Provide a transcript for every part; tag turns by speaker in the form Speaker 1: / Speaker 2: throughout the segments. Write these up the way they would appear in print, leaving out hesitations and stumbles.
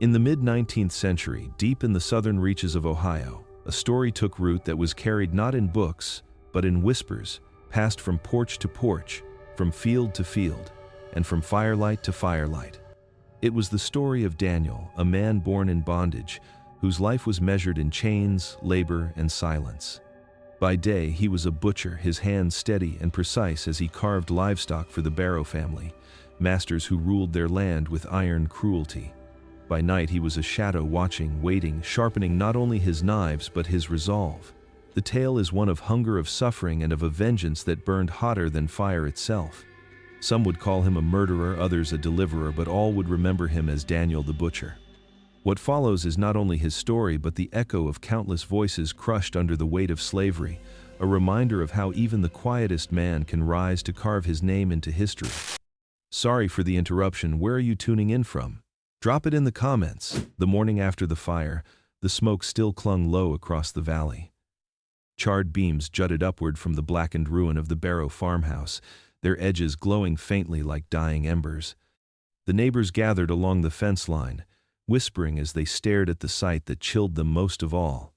Speaker 1: In the mid-19th century, deep in the southern reaches of Ohio, a story took root that was carried not in books, but in whispers, passed from porch to porch, from field to field, and from firelight to firelight. It was the story of Daniel, a man born in bondage, whose life was measured in chains, labor, and silence. By day, he was a butcher, his hands steady and precise as he carved livestock for the Barrow family, masters who ruled their land with iron cruelty. By night, he was a shadow watching, waiting, sharpening not only his knives but his resolve. The tale is one of hunger, of suffering, and of a vengeance that burned hotter than fire itself. Some would call him a murderer, others a deliverer, but all would remember him as Daniel the Butcher. What follows is not only his story but the echo of countless voices crushed under the weight of slavery, a reminder of how even the quietest man can rise to carve his name into history. Sorry for the interruption. Where are you tuning in from? Drop it in the comments. The morning after the fire, the smoke still clung low across the valley. Charred beams jutted upward from the blackened ruin of the Barrow farmhouse, their edges glowing faintly like dying embers. The neighbors gathered along the fence line, whispering as they stared at the sight that chilled them most of all.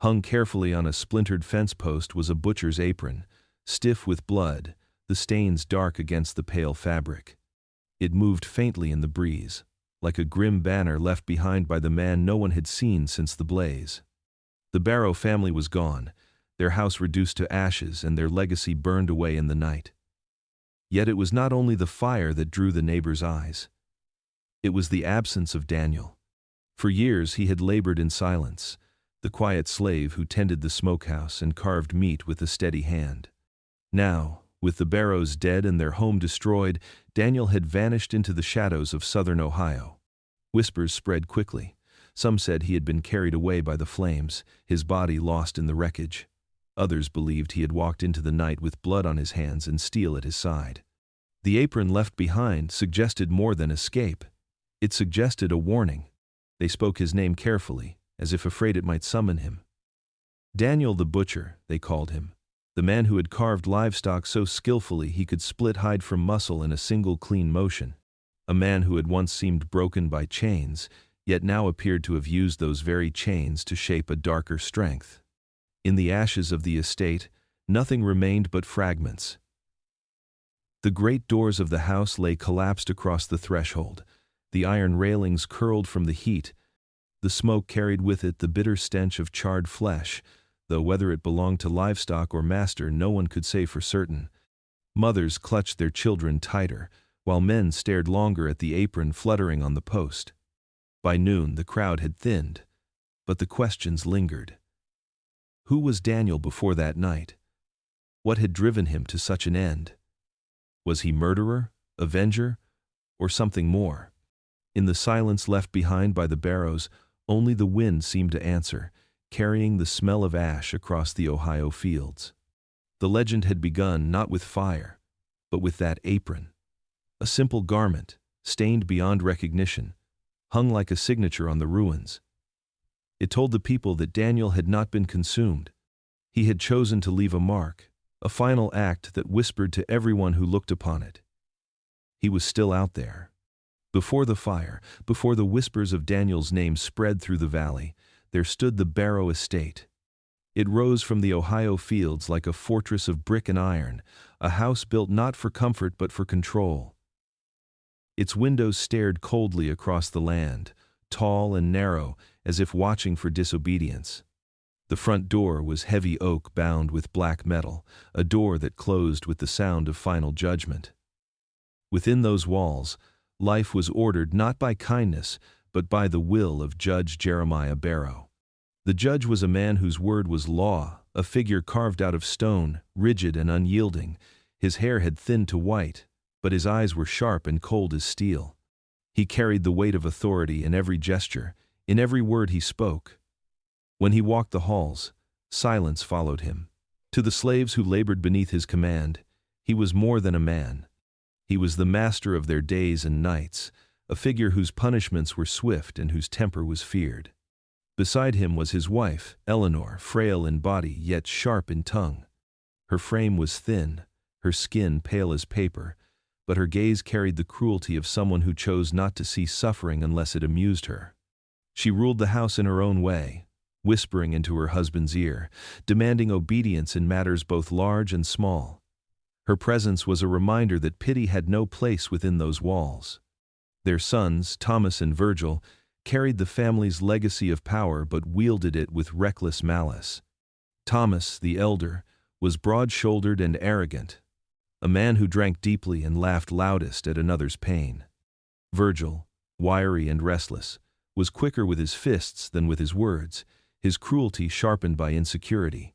Speaker 1: Hung carefully on a splintered fence post was a butcher's apron, stiff with blood, the stains dark against the pale fabric. It moved faintly in the breeze, like a grim banner left behind by the man no one had seen since the blaze. The Barrow family was gone, their house reduced to ashes and their legacy burned away in the night. Yet it was not only the fire that drew the neighbors' eyes. It was the absence of Daniel. For years he had labored in silence, the quiet slave who tended the smokehouse and carved meat with a steady hand. Now, with the Barrows dead and their home destroyed, Daniel had vanished into the shadows of southern Ohio. Whispers spread quickly. Some said he had been carried away by the flames, his body lost in the wreckage. Others believed he had walked into the night with blood on his hands and steel at his side. The apron left behind suggested more than escape. It suggested a warning. They spoke his name carefully, as if afraid it might summon him. Daniel the Butcher, they called him, the man who had carved livestock so skillfully he could split hide from muscle in a single clean motion. A man who had once seemed broken by chains, yet now appeared to have used those very chains to shape a darker strength. In the ashes of the estate, nothing remained but fragments. The great doors of the house lay collapsed across the threshold. The iron railings curled from the heat. The smoke carried with it the bitter stench of charred flesh, though whether it belonged to livestock or master no one could say for certain. Mothers clutched their children tighter, while men stared longer at the apron fluttering on the post. By noon the crowd had thinned, but the questions lingered. Who was Daniel before that night? What had driven him to such an end? Was he murderer, avenger, or something more? In the silence left behind by the Barrows, only the wind seemed to answer, carrying the smell of ash across the Ohio fields. The legend had begun not with fire, but with that apron. A simple garment, stained beyond recognition, hung like a signature on the ruins. It told the people that Daniel had not been consumed. He had chosen to leave a mark, a final act that whispered to everyone who looked upon it. He was still out there. Before the fire, before the whispers of Daniel's name spread through the valley, there stood the Barrow estate. It rose from the Ohio fields like a fortress of brick and iron, a house built not for comfort but for control. Its windows stared coldly across the land, tall and narrow, as if watching for disobedience. The front door was heavy oak bound with black metal, a door that closed with the sound of final judgment. Within those walls, life was ordered not by kindness, but by the will of Judge Jeremiah Barrow. The judge was a man whose word was law, a figure carved out of stone, rigid and unyielding. His hair had thinned to white, but his eyes were sharp and cold as steel. He carried the weight of authority in every gesture, in every word he spoke. When he walked the halls, silence followed him. To the slaves who labored beneath his command, he was more than a man. He was the master of their days and nights, a figure whose punishments were swift and whose temper was feared. Beside him was his wife, Eleanor, frail in body yet sharp in tongue. Her frame was thin, her skin pale as paper, but her gaze carried the cruelty of someone who chose not to see suffering unless it amused her. She ruled the house in her own way, whispering into her husband's ear, demanding obedience in matters both large and small. Her presence was a reminder that pity had no place within those walls. Their sons, Thomas and Virgil, carried the family's legacy of power but wielded it with reckless malice. Thomas, the elder, was broad-shouldered and arrogant, a man who drank deeply and laughed loudest at another's pain. Virgil, wiry and restless, was quicker with his fists than with his words, his cruelty sharpened by insecurity.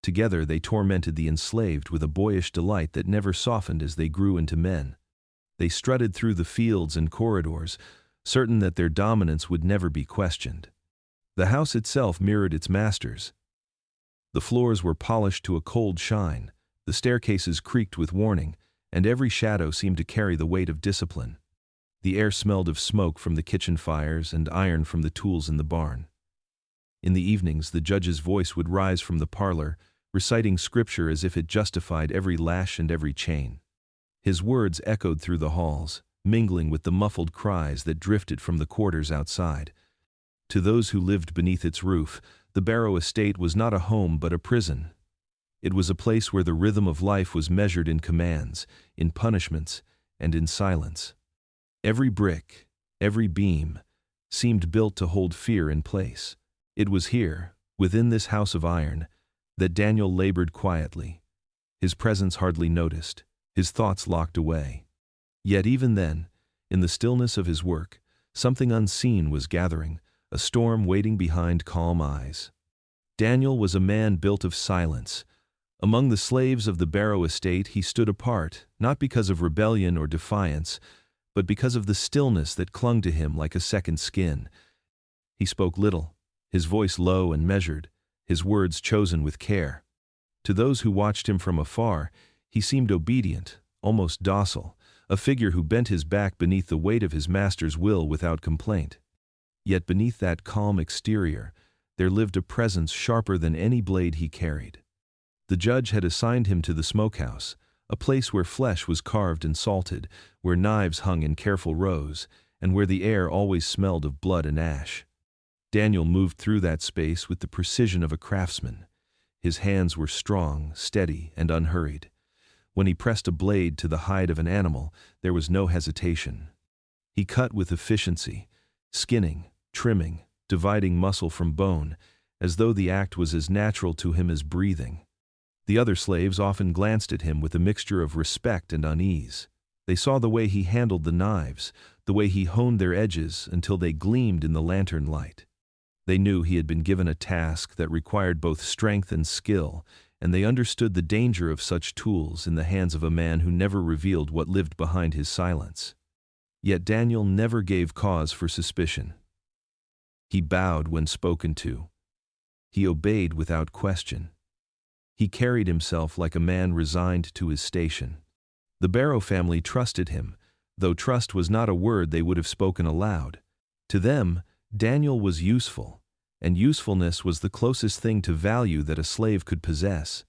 Speaker 1: Together they tormented the enslaved with a boyish delight that never softened as they grew into men. They strutted through the fields and corridors, certain that their dominance would never be questioned. The house itself mirrored its masters. The floors were polished to a cold shine, the staircases creaked with warning, and every shadow seemed to carry the weight of discipline. The air smelled of smoke from the kitchen fires and iron from the tools in the barn. In the evenings, the judge's voice would rise from the parlor, reciting scripture as if it justified every lash and every chain. His words echoed through the halls, mingling with the muffled cries that drifted from the quarters outside. To those who lived beneath its roof, the Barrow estate was not a home but a prison. It was a place where the rhythm of life was measured in commands, in punishments, and in silence. Every brick, every beam, seemed built to hold fear in place. It was here, within this house of iron, that Daniel labored quietly, his presence hardly noticed, his thoughts locked away. Yet even then, in the stillness of his work, something unseen was gathering, a storm waiting behind calm eyes. Daniel was a man built of silence. Among the slaves of the Barrow estate he stood apart, not because of rebellion or defiance, but because of the stillness that clung to him like a second skin. He spoke little, his voice low and measured, his words chosen with care. To those who watched him from afar, he seemed obedient, almost docile, a figure who bent his back beneath the weight of his master's will without complaint. Yet beneath that calm exterior, there lived a presence sharper than any blade he carried. The judge had assigned him to the smokehouse, a place where flesh was carved and salted, where knives hung in careful rows, and where the air always smelled of blood and ash. Daniel moved through that space with the precision of a craftsman. His hands were strong, steady, and unhurried. When he pressed a blade to the hide of an animal, there was no hesitation. He cut with efficiency, skinning, trimming, dividing muscle from bone, as though the act was as natural to him as breathing. The other slaves often glanced at him with a mixture of respect and unease. They saw the way he handled the knives, the way he honed their edges until they gleamed in the lantern light. They knew he had been given a task that required both strength and skill, and they understood the danger of such tools in the hands of a man who never revealed what lived behind his silence. Yet Daniel never gave cause for suspicion. He bowed when spoken to. He obeyed without question. He carried himself like a man resigned to his station. The Barrow family trusted him, though trust was not a word they would have spoken aloud. To them, Daniel was useful, and usefulness was the closest thing to value that a slave could possess.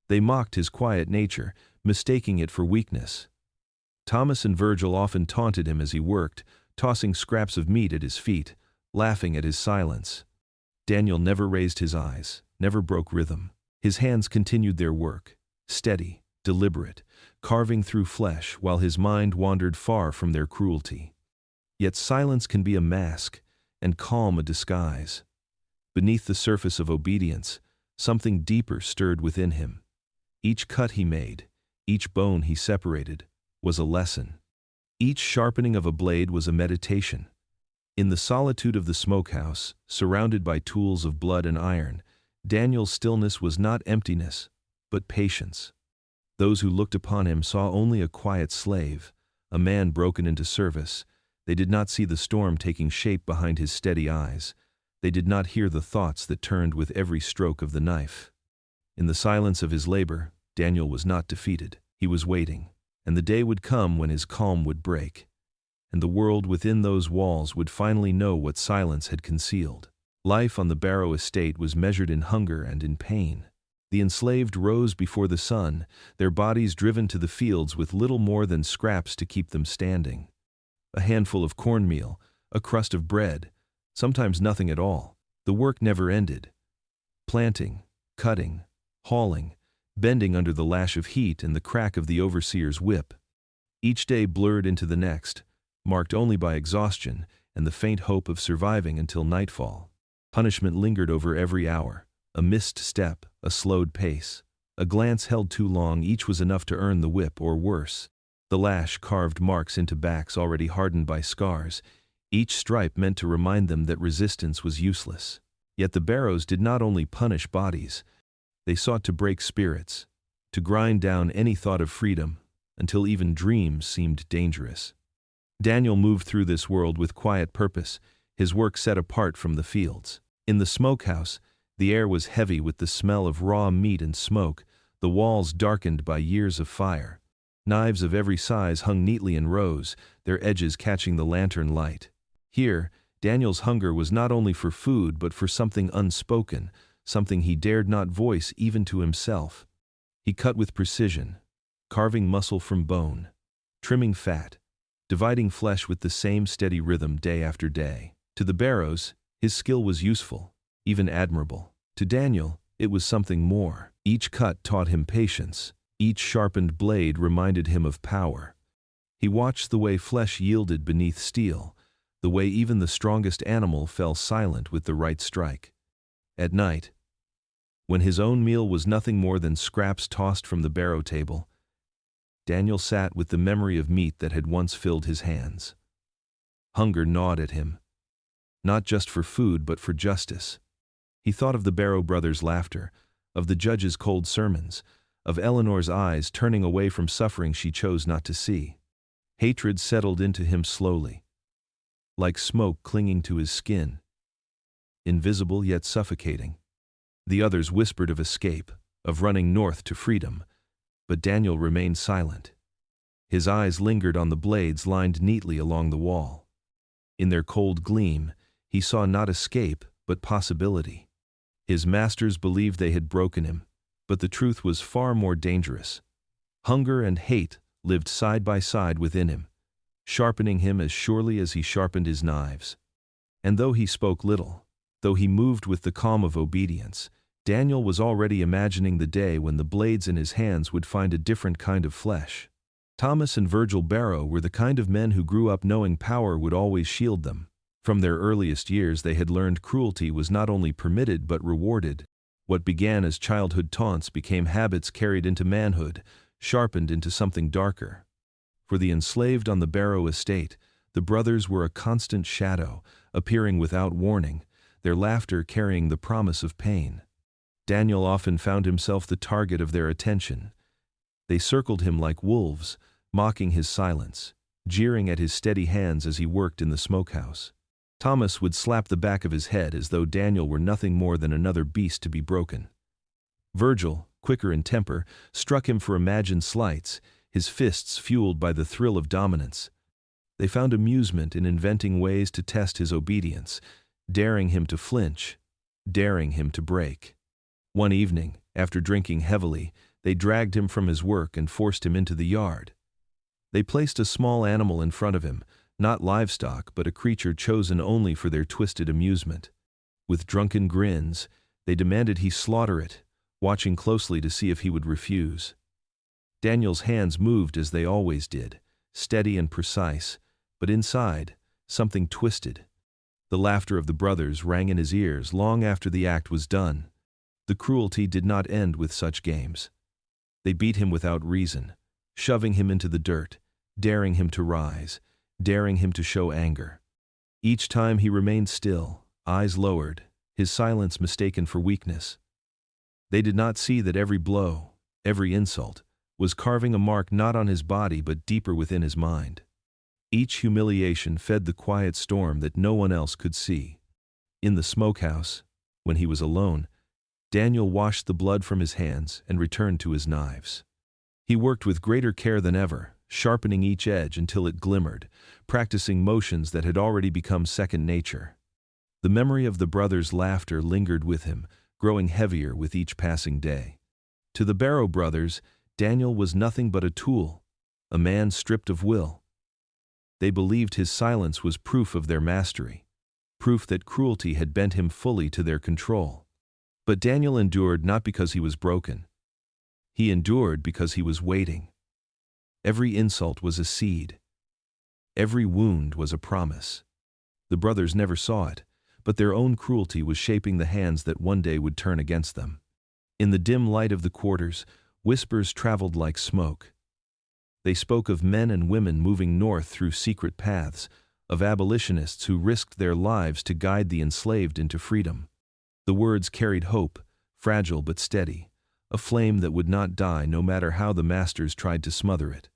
Speaker 1: They mocked his quiet nature, mistaking it for weakness. Thomas and Virgil often taunted him as he worked, tossing scraps of meat at his feet, laughing at his silence. Daniel never raised his eyes, never broke rhythm. His hands continued their work, steady, deliberate, carving through flesh while his mind wandered far from their cruelty. Yet silence can be a mask, and calm a disguise. Beneath the surface of obedience, something deeper stirred within him. Each cut he made, each bone he separated, was a lesson. Each sharpening of a blade was a meditation. In the solitude of the smokehouse, surrounded by tools of blood and iron, Daniel's stillness was not emptiness, but patience. Those who looked upon him saw only a quiet slave, a man broken into service. They did not see the storm taking shape behind his steady eyes. They did not hear the thoughts that turned with every stroke of the knife. In the silence of his labor, Daniel was not defeated. He was waiting, and the day would come when his calm would break, and the world within those walls would finally know what silence had concealed. Life on the Barrow estate was measured in hunger and in pain. The enslaved rose before the sun, their bodies driven to the fields with little more than scraps to keep them standing. A handful of cornmeal, a crust of bread, sometimes nothing at all. The work never ended. Planting, cutting, hauling, bending under the lash of heat and the crack of the overseer's whip. Each day blurred into the next, marked only by exhaustion and the faint hope of surviving until nightfall. Punishment lingered over every hour. A missed step, a slowed pace, a glance held too long, each was enough to earn the whip or worse. The lash carved marks into backs already hardened by scars, each stripe meant to remind them that resistance was useless. Yet the Barrows did not only punish bodies, they sought to break spirits, to grind down any thought of freedom, until even dreams seemed dangerous. Daniel moved through this world with quiet purpose, his work set apart from the fields. In the smokehouse, the air was heavy with the smell of raw meat and smoke, the walls darkened by years of fire. Knives of every size hung neatly in rows, their edges catching the lantern light. Here, Daniel's hunger was not only for food but for something unspoken, something he dared not voice even to himself. He cut with precision, carving muscle from bone, trimming fat, dividing flesh with the same steady rhythm day after day. To the Barrows, his skill was useful, even admirable. To Daniel, it was something more. Each cut taught him patience. Each sharpened blade reminded him of power. He watched the way flesh yielded beneath steel, the way even the strongest animal fell silent with the right strike. At night, when his own meal was nothing more than scraps tossed from the Barrow table, Daniel sat with the memory of meat that had once filled his hands. Hunger gnawed at him, not just for food but for justice. He thought of the Barrow brothers' laughter, of the judge's cold sermons, of Eleanor's eyes turning away from suffering she chose not to see. Hatred settled into him slowly, like smoke clinging to his skin, invisible yet suffocating. The others whispered of escape, of running north to freedom, but Daniel remained silent. His eyes lingered on the blades lined neatly along the wall. In their cold gleam, he saw not escape, but possibility. His masters believed they had broken him, but the truth was far more dangerous. Hunger and hate lived side by side within him, sharpening him as surely as he sharpened his knives. And though he spoke little, though he moved with the calm of obedience, Daniel was already imagining the day when the blades in his hands would find a different kind of flesh. Thomas and Virgil Barrow were the kind of men who grew up knowing power would always shield them. From their earliest years they had learned cruelty was not only permitted but rewarded. What began as childhood taunts became habits carried into manhood, sharpened into something darker. For the enslaved on the Barrow estate, the brothers were a constant shadow, appearing without warning, their laughter carrying the promise of pain. Daniel often found himself the target of their attention. They circled him like wolves, mocking his silence, jeering at his steady hands as he worked in the smokehouse. Thomas would slap the back of his head as though Daniel were nothing more than another beast to be broken. Virgil, quicker in temper, struck him for imagined slights, his fists fueled by the thrill of dominance. They found amusement in inventing ways to test his obedience, daring him to flinch, daring him to break. One evening, after drinking heavily, they dragged him from his work and forced him into the yard. They placed a small animal in front of him, not livestock but a creature chosen only for their twisted amusement. With drunken grins, they demanded he slaughter it, watching closely to see if he would refuse. Daniel's hands moved as they always did, steady and precise, but inside, something twisted. The laughter of the brothers rang in his ears long after the act was done. The cruelty did not end with such games. They beat him without reason, shoving him into the dirt, daring him to rise, daring him to show anger. Each time he remained still, eyes lowered, his silence mistaken for weakness. They did not see that every blow, every insult, was carving a mark not on his body but deeper within his mind. Each humiliation fed the quiet storm that no one else could see. In the smokehouse, when he was alone, Daniel washed the blood from his hands and returned to his knives. He worked with greater care than ever, sharpening each edge until it glimmered, practicing motions that had already become second nature. The memory of the brothers' laughter lingered with him, growing heavier with each passing day. To the Barrow brothers, Daniel was nothing but a tool, a man stripped of will. They believed his silence was proof of their mastery. proof that cruelty had bent him fully to their control. But Daniel endured not because he was broken. He endured because he was waiting. Every insult was a seed. Every wound was a promise. The brothers never saw it, but their own cruelty was shaping the hands that one day would turn against them. In the dim light of the quarters, whispers traveled like smoke. They spoke of men and women moving north through secret paths, of abolitionists who risked their lives to guide the enslaved into freedom. The words carried hope, fragile but steady, a flame that would not die no matter how the masters tried to smother it.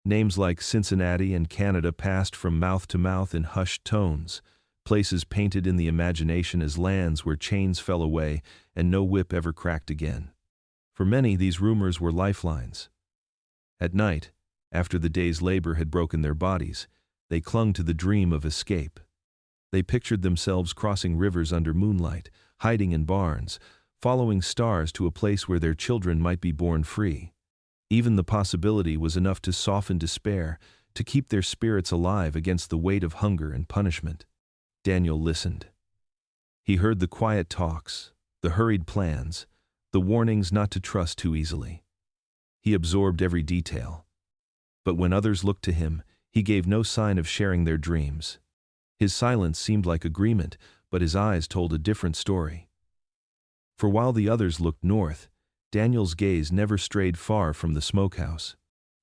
Speaker 1: Names like Cincinnati and Canada passed from mouth to mouth in hushed tones, places painted in the imagination as lands where chains fell away and no whip ever cracked again. For many, these rumors were lifelines. At night, after the day's labor had broken their bodies, they clung to the dream of escape. They pictured themselves crossing rivers under moonlight, hiding in barns, following stars to a place where their children might be born free. Even the possibility was enough to soften despair, to keep their spirits alive against the weight of hunger and punishment. Daniel listened. He heard the quiet talks, the hurried plans, the warnings not to trust too easily. He absorbed every detail. But when others looked to him, he gave no sign of sharing their dreams. His silence seemed like agreement, but his eyes told a different story. For while the others looked north, Daniel's gaze never strayed far from the smokehouse.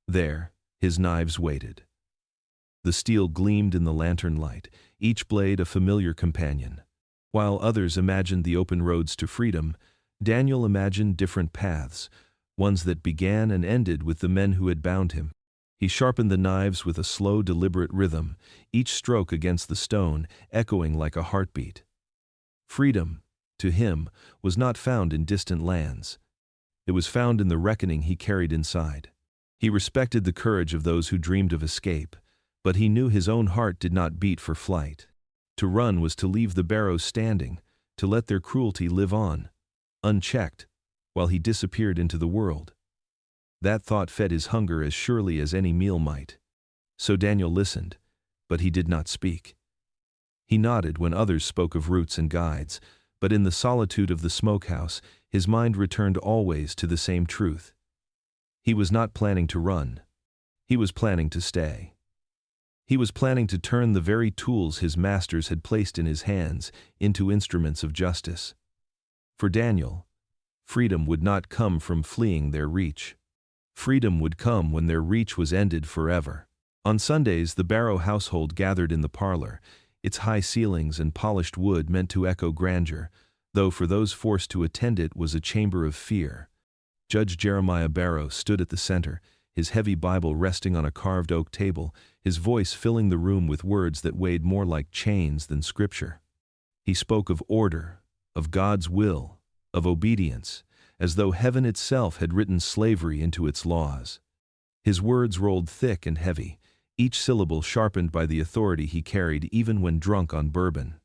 Speaker 1: There, his knives waited. The steel gleamed in the lantern light, each blade a familiar companion. While others imagined the open roads to freedom, Daniel imagined different paths, ones that began and ended with the men who had bound him. He sharpened the knives with a slow, deliberate rhythm, each stroke against the stone, echoing like a heartbeat. Freedom, to him, was not found in distant lands. It was found in the reckoning he carried inside. He respected the courage of those who dreamed of escape, but he knew his own heart did not beat for flight. To run was to leave the Barrows standing, to let their cruelty live on, unchecked, while he disappeared into the world. That thought fed his hunger as surely as any meal might. So Daniel listened, but he did not speak. He nodded when others spoke of routes and guides, but in the solitude of the smokehouse, his mind returned always to the same truth. He was not planning to run. He was planning to stay. He was planning to turn the very tools his masters had placed in his hands into instruments of justice. For Daniel, freedom would not come from fleeing their reach. Freedom would come when their reach was ended forever. On Sundays, the Barrow household gathered in the parlor, its high ceilings and polished wood meant to echo grandeur, though for those forced to attend it was a chamber of fear. Judge Jeremiah Barrow stood at the center, his heavy Bible resting on a carved oak table, his voice filling the room with words that weighed more like chains than scripture. He spoke of order, of God's will, of obedience, as though heaven itself had written slavery into its laws. His words rolled thick and heavy, each syllable sharpened by the authority he carried even when drunk on bourbon.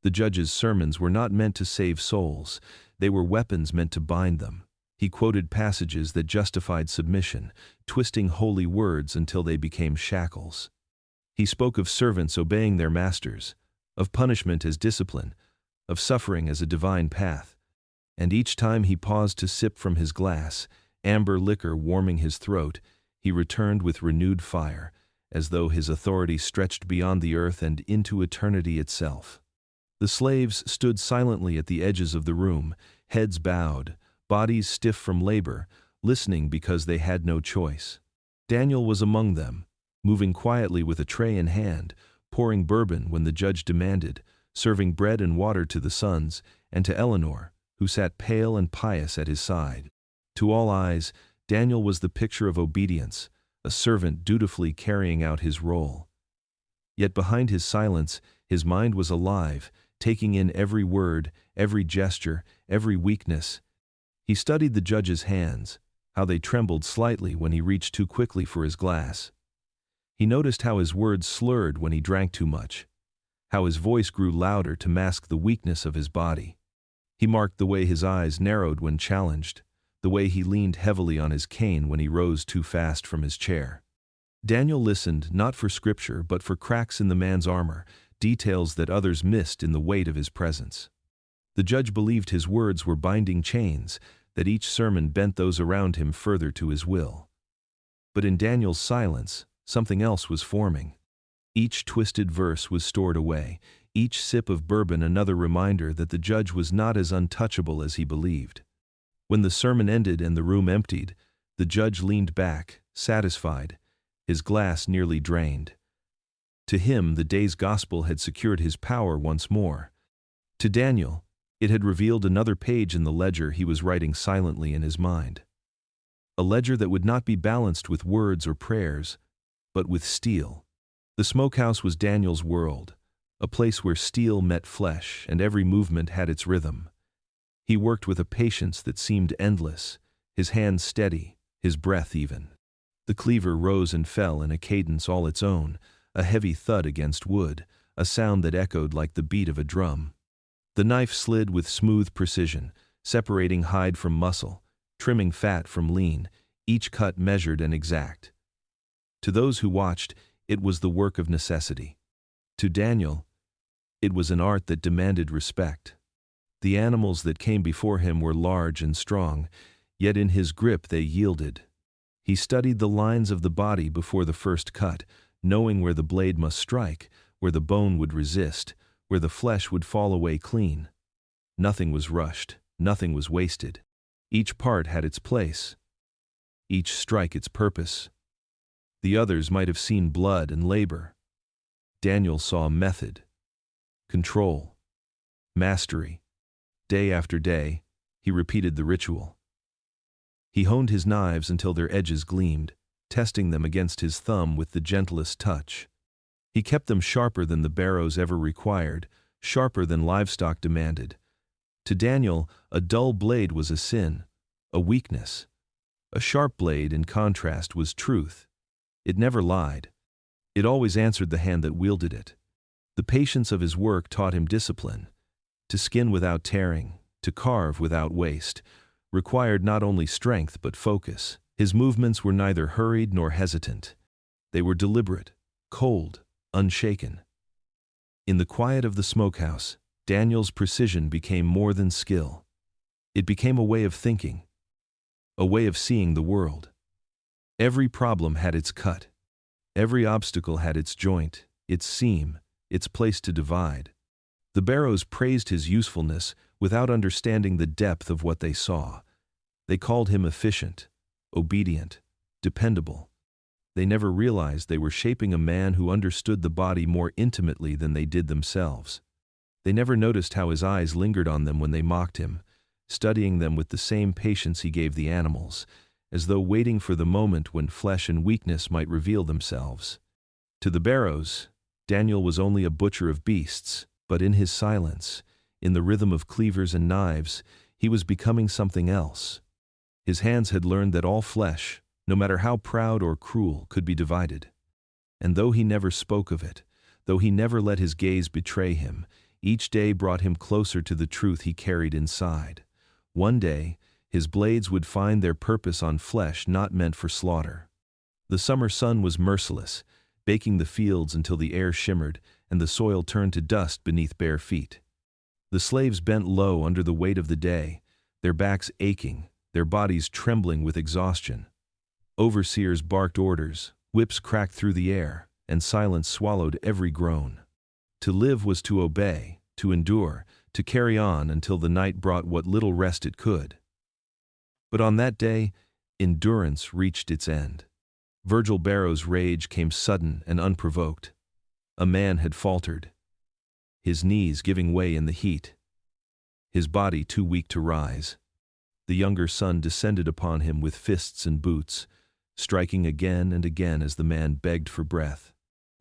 Speaker 1: The judge's sermons were not meant to save souls, they were weapons meant to bind them. He quoted passages that justified submission, twisting holy words until they became shackles. He spoke of servants obeying their masters, of punishment as discipline, of suffering as a divine path. And each time he paused to sip from his glass, amber liquor warming his throat, he returned with renewed fire, as though his authority stretched beyond the earth and into eternity itself. The slaves stood silently at the edges of the room, heads bowed, bodies stiff from labor, listening because they had no choice. Daniel was among them, moving quietly with a tray in hand, pouring bourbon when the judge demanded, serving bread and water to the sons, and to Eleanor, who sat pale and pious at his side. To all eyes, Daniel was the picture of obedience, a servant dutifully carrying out his role. Yet behind his silence, his mind was alive, taking in every word, every gesture, every weakness. He studied the judge's hands, how they trembled slightly when he reached too quickly for his glass. He noticed how his words slurred when he drank too much, how his voice grew louder to mask the weakness of his body. He marked the way his eyes narrowed when challenged, the way he leaned heavily on his cane when he rose too fast from his chair. Daniel listened not for scripture but for cracks in the man's armor, details that others missed in the weight of his presence. The judge believed his words were binding chains, that each sermon bent those around him further to his will. But in Daniel's silence, something else was forming. Each twisted verse was stored away, each sip of bourbon another reminder that the judge was not as untouchable as he believed. When the sermon ended and the room emptied, the judge leaned back, satisfied, his glass nearly drained. To him, the day's gospel had secured his power once more. To Daniel, it had revealed another page in the ledger he was writing silently in his mind. A ledger that would not be balanced with words or prayers, but with steel. The smokehouse was Daniel's world, a place where steel met flesh and every movement had its rhythm. He worked with a patience that seemed endless, his hands steady, his breath even. The cleaver rose and fell in a cadence all its own, a heavy thud against wood, a sound that echoed like the beat of a drum. The knife slid with smooth precision, separating hide from muscle, trimming fat from lean, each cut measured and exact. To those who watched, it was the work of necessity. To Daniel, it was an art that demanded respect. The animals that came before him were large and strong, yet in his grip they yielded. He studied the lines of the body before the first cut, knowing where the blade must strike, where the bone would resist, where the flesh would fall away clean. Nothing was rushed, nothing was wasted. Each part had its place, each strike its purpose. The others might have seen blood and labor. Daniel saw method, control, mastery. Day after day, he repeated the ritual. He honed his knives until their edges gleamed, testing them against his thumb with the gentlest touch. He kept them sharper than the barrows ever required, sharper than livestock demanded. To Daniel, a dull blade was a sin, a weakness. A sharp blade, in contrast, was truth. It never lied. It always answered the hand that wielded it. The patience of his work taught him discipline. To skin without tearing, to carve without waste, required not only strength but focus. His movements were neither hurried nor hesitant. They were deliberate, cold, unshaken. In the quiet of the smokehouse, Daniel's precision became more than skill. It became a way of thinking, a way of seeing the world. Every problem had its cut. Every obstacle had its joint, its seam, its place to divide. The Barrows praised his usefulness without understanding the depth of what they saw. They called him efficient, obedient, dependable. They never realized they were shaping a man who understood the body more intimately than they did themselves. They never noticed how his eyes lingered on them when they mocked him, studying them with the same patience he gave the animals, as though waiting for the moment when flesh and weakness might reveal themselves. To the Barrows, Daniel was only a butcher of beasts, but in his silence, in the rhythm of cleavers and knives, he was becoming something else. His hands had learned that all flesh, no matter how proud or cruel, could be divided. And though he never spoke of it, though he never let his gaze betray him, each day brought him closer to the truth he carried inside. One day, his blades would find their purpose on flesh not meant for slaughter. The summer sun was merciless, baking the fields until the air shimmered and the soil turned to dust beneath bare feet. The slaves bent low under the weight of the day, their backs aching, their bodies trembling with exhaustion. Overseers barked orders, whips cracked through the air, and silence swallowed every groan. To live was to obey, to endure, to carry on until the night brought what little rest it could. But on that day, endurance reached its end. Virgil Barrow's rage came sudden and unprovoked. A man had faltered, his knees giving way in the heat, his body too weak to rise. The younger son descended upon him with fists and boots, striking again and again as the man begged for breath.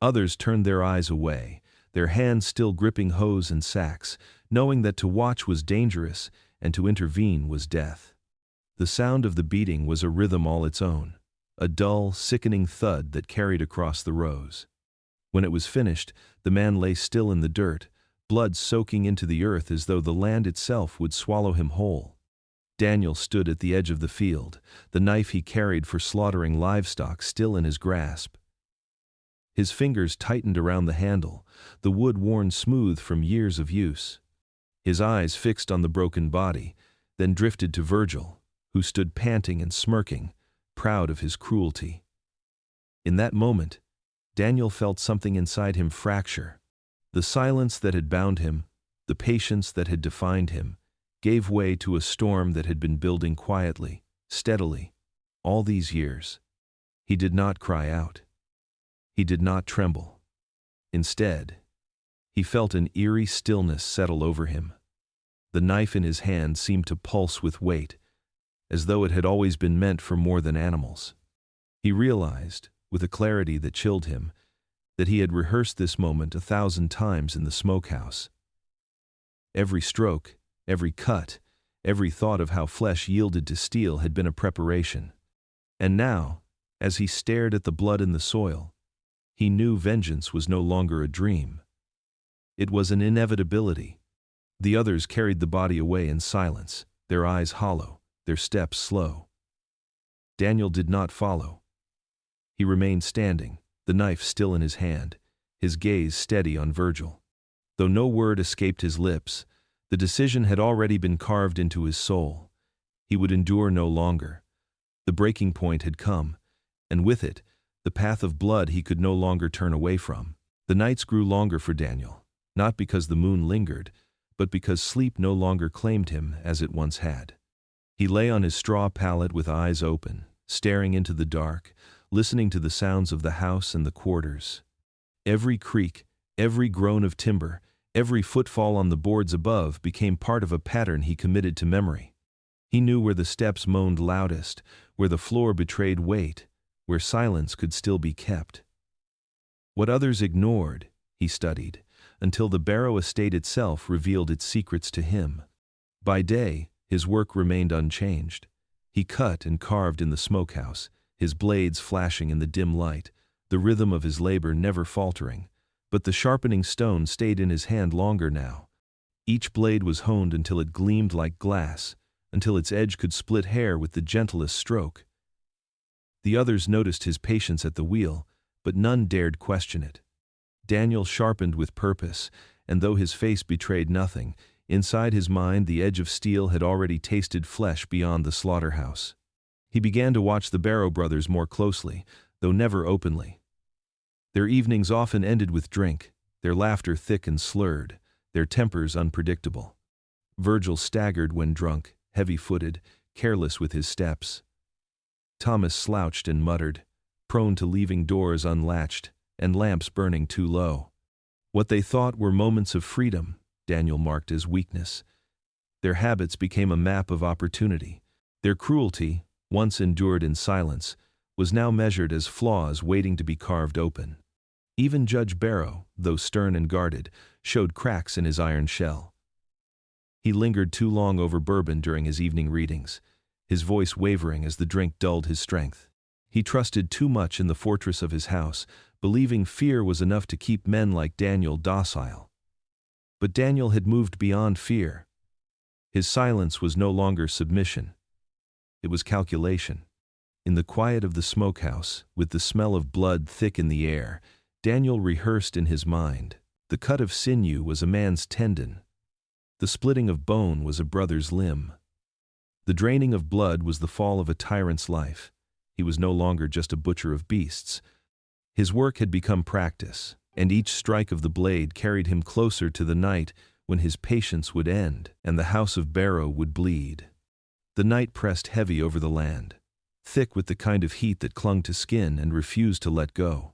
Speaker 1: Others turned their eyes away, their hands still gripping hoes and sacks, knowing that to watch was dangerous and to intervene was death. The sound of the beating was a rhythm all its own, a dull, sickening thud that carried across the rows. When it was finished, the man lay still in the dirt, blood soaking into the earth as though the land itself would swallow him whole. Daniel stood at the edge of the field, the knife he carried for slaughtering livestock still in his grasp. His fingers tightened around the handle, the wood worn smooth from years of use. His eyes fixed on the broken body, then drifted to Virgil, who stood panting and smirking, proud of his cruelty. In that moment, Daniel felt something inside him fracture. The silence that had bound him, the patience that had defined him, gave way to a storm that had been building quietly, steadily, all these years. He did not cry out. He did not tremble. Instead, he felt an eerie stillness settle over him. The knife in his hand seemed to pulse with weight, as though it had always been meant for more than animals. He realized, with a clarity that chilled him, that he had rehearsed this moment 1,000 times in the smokehouse. Every stroke, every cut, every thought of how flesh yielded to steel had been a preparation. And now, as he stared at the blood in the soil, he knew vengeance was no longer a dream. It was an inevitability. The others carried the body away in silence, their eyes hollow, their steps slow. Daniel did not follow. He remained standing, the knife still in his hand, his gaze steady on Virgil. Though no word escaped his lips, the decision had already been carved into his soul. He would endure no longer. The breaking point had come, and with it, the path of blood he could no longer turn away from. The nights grew longer for Daniel, not because the moon lingered, but because sleep no longer claimed him as it once had. He lay on his straw pallet with eyes open, staring into the dark, listening to the sounds of the house and the quarters. Every creak, every groan of timber, every footfall on the boards above became part of a pattern he committed to memory. He knew where the steps moaned loudest, where the floor betrayed weight, where silence could still be kept. What others ignored, he studied, until the Barrow estate itself revealed its secrets to him. By day, his work remained unchanged. He cut and carved in the smokehouse, his blades flashing in the dim light, the rhythm of his labor never faltering. But the sharpening stone stayed in his hand longer now. Each blade was honed until it gleamed like glass, until its edge could split hair with the gentlest stroke. The others noticed his patience at the wheel, but none dared question it. Daniel sharpened with purpose, and though his face betrayed nothing, inside his mind the edge of steel had already tasted flesh beyond the slaughterhouse. He began to watch the Barrow brothers more closely, though never openly. Their evenings often ended with drink, their laughter thick and slurred, their tempers unpredictable. Virgil staggered when drunk, heavy-footed, careless with his steps. Thomas slouched and muttered, prone to leaving doors unlatched and lamps burning too low. What they thought were moments of freedom, Daniel marked as weakness. Their habits became a map of opportunity. Their cruelty, once endured in silence, was now measured as flaws waiting to be carved open. Even Judge Barrow, though stern and guarded, showed cracks in his iron shell. He lingered too long over bourbon during his evening readings, his voice wavering as the drink dulled his strength. He trusted too much in the fortress of his house, believing fear was enough to keep men like Daniel docile. But Daniel had moved beyond fear. His silence was no longer submission. It was calculation. In the quiet of the smokehouse, with the smell of blood thick in the air, Daniel rehearsed in his mind. The cut of sinew was a man's tendon. The splitting of bone was a brother's limb. The draining of blood was the fall of a tyrant's life. He was no longer just a butcher of beasts. His work had become practice, and each strike of the blade carried him closer to the night when his patience would end and the house of Barrow would bleed. The night pressed heavy over the land, thick with the kind of heat that clung to skin and refused to let go.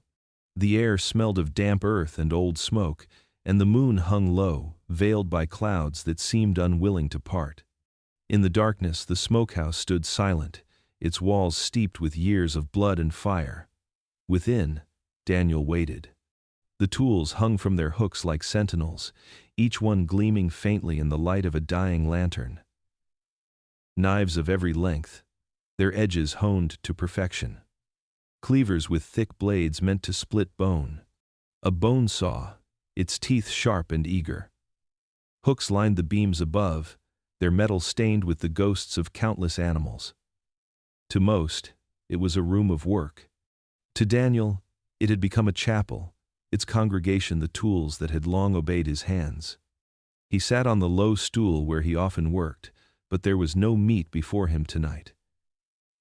Speaker 1: The air smelled of damp earth and old smoke, and the moon hung low, veiled by clouds that seemed unwilling to part. In the darkness, the smokehouse stood silent, its walls steeped with years of blood and fire. Within, Daniel waited. The tools hung from their hooks like sentinels, each one gleaming faintly in the light of a dying lantern. Knives of every length, their edges honed to perfection. Cleavers with thick blades meant to split bone. A bone saw, its teeth sharp and eager. Hooks lined the beams above, their metal stained with the ghosts of countless animals. To most, it was a room of work. To Daniel, It had become a chapel, its congregation the tools that had long obeyed his hands. He sat on the low stool where he often worked, but there was no meat before him tonight.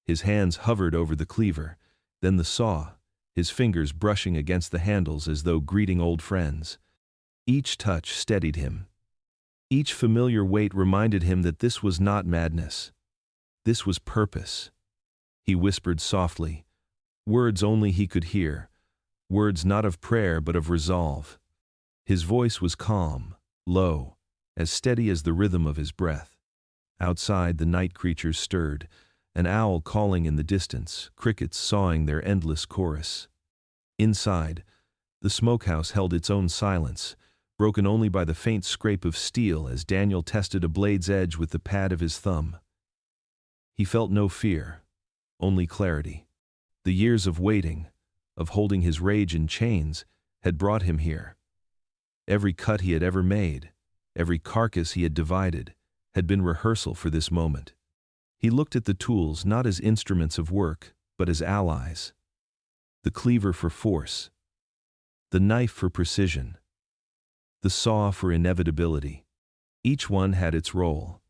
Speaker 1: His hands hovered over the cleaver, then the saw, his fingers brushing against the handles as though greeting old friends. Each touch steadied him. Each familiar weight reminded him that this was not madness. This was purpose. He whispered softly, words only he could hear, words not of prayer but of resolve. His voice was calm, low, as steady as the rhythm of his breath. Outside, the night creatures stirred, an owl calling in the distance, crickets sawing their endless chorus. Inside, the smokehouse held its own silence, broken only by the faint scrape of steel as Daniel tested a blade's edge with the pad of his thumb. He felt no fear, only clarity. The years of waiting, of holding his rage in chains, had brought him here. Every cut he had ever made, every carcass he had divided, had been rehearsal for this moment. He looked at the tools not as instruments of work, but as allies. The cleaver for force, the knife for precision, the saw for inevitability. Each one had its role,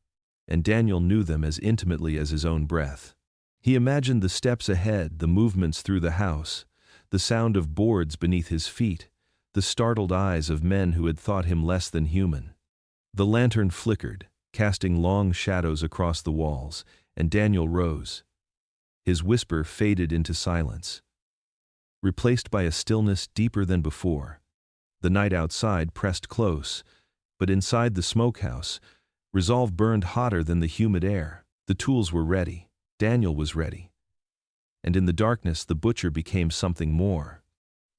Speaker 1: and Daniel knew them as intimately as his own breath. He imagined the steps ahead, the movements through the house, the sound of boards beneath his feet, the startled eyes of men who had thought him less than human. The lantern flickered, casting long shadows across the walls, and Daniel rose. His whisper faded into silence, replaced by a stillness deeper than before. The night outside pressed close, but inside the smokehouse, resolve burned hotter than the humid air. The tools were ready. Daniel was ready. And in the darkness the butcher became something more.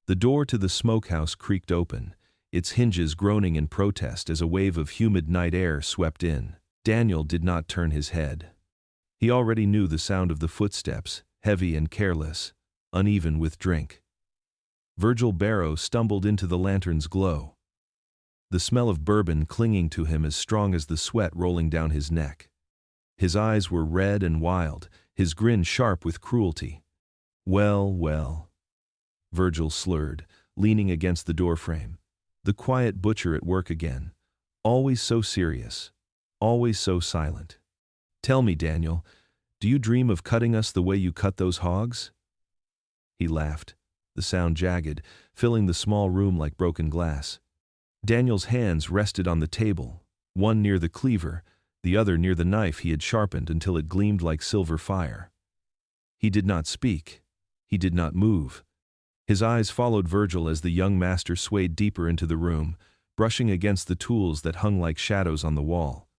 Speaker 1: The door to the smokehouse creaked open, its hinges groaning in protest as a wave of humid night air swept in. Daniel did not turn his head. He already knew the sound of the footsteps, heavy and careless, uneven with drink. Virgil Barrow stumbled into the lantern's glow, the smell of bourbon clinging to him as strong as the sweat rolling down his neck. His eyes were red and wild, his grin sharp with cruelty. "Well, well," Virgil slurred, leaning against the doorframe. The quiet butcher at work again, always so serious, always so silent. "Tell me, Daniel, do you dream of cutting us the way you cut those hogs?" He laughed, the sound jagged, filling the small room like broken glass. Daniel's hands rested on the table, one near the cleaver, the other near the knife he had sharpened until it gleamed like silver fire. He did not speak. He did not move. His eyes followed Virgil as the young master swayed deeper into the room, brushing against the tools that hung like shadows on the wall.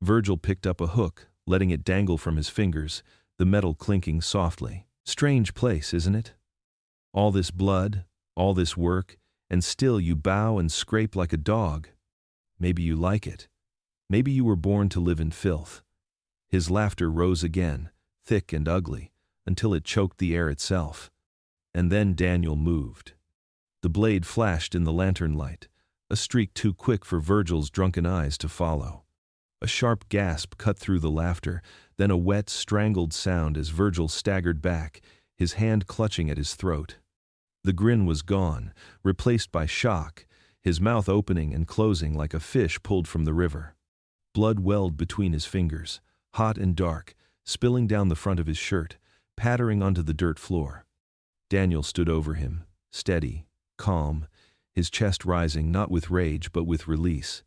Speaker 1: Virgil picked up a hook, letting it dangle from his fingers, the metal clinking softly. "Strange place, isn't it? All this blood, all this work, and still you bow and scrape like a dog. Maybe you like it. Maybe you were born to live in filth." His laughter rose again, thick and ugly, until it choked the air itself. And then Daniel moved. The blade flashed in the lantern light, a streak too quick for Virgil's drunken eyes to follow. A sharp gasp cut through the laughter, then a wet, strangled sound as Virgil staggered back, his hand clutching at his throat. The grin was gone, replaced by shock, his mouth opening and closing like a fish pulled from the river. Blood welled between his fingers, hot and dark, spilling down the front of his shirt, pattering onto the dirt floor. Daniel stood over him, steady, calm, his chest rising not with rage but with release.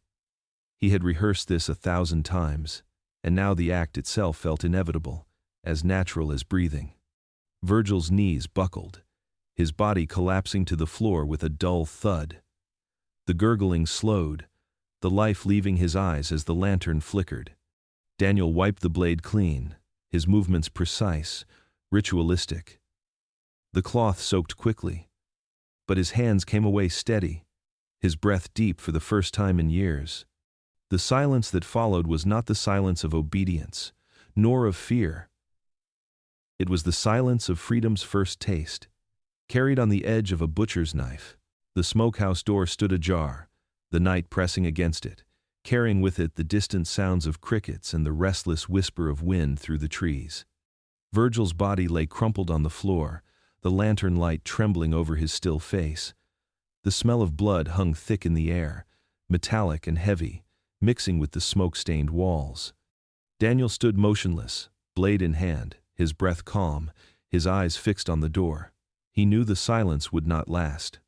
Speaker 1: He had rehearsed this 1,000 times, and now the act itself felt inevitable, as natural as breathing. Virgil's knees buckled, his body collapsing to the floor with a dull thud. The gurgling slowed, the life leaving his eyes as the lantern flickered. Daniel wiped the blade clean, his movements precise, ritualistic. The cloth soaked quickly, but his hands came away steady, his breath deep for the first time in years. The silence that followed was not the silence of obedience, nor of fear. It was the silence of freedom's first taste, carried on the edge of a butcher's knife. The smokehouse door stood ajar, the night pressing against it, carrying with it the distant sounds of crickets and the restless whisper of wind through the trees. Virgil's body lay crumpled on the floor, the lantern light trembling over his still face. The smell of blood hung thick in the air, metallic and heavy, mixing with the smoke-stained walls. Daniel stood motionless, blade in hand, his breath calm, his eyes fixed on the door. He knew the silence would not last.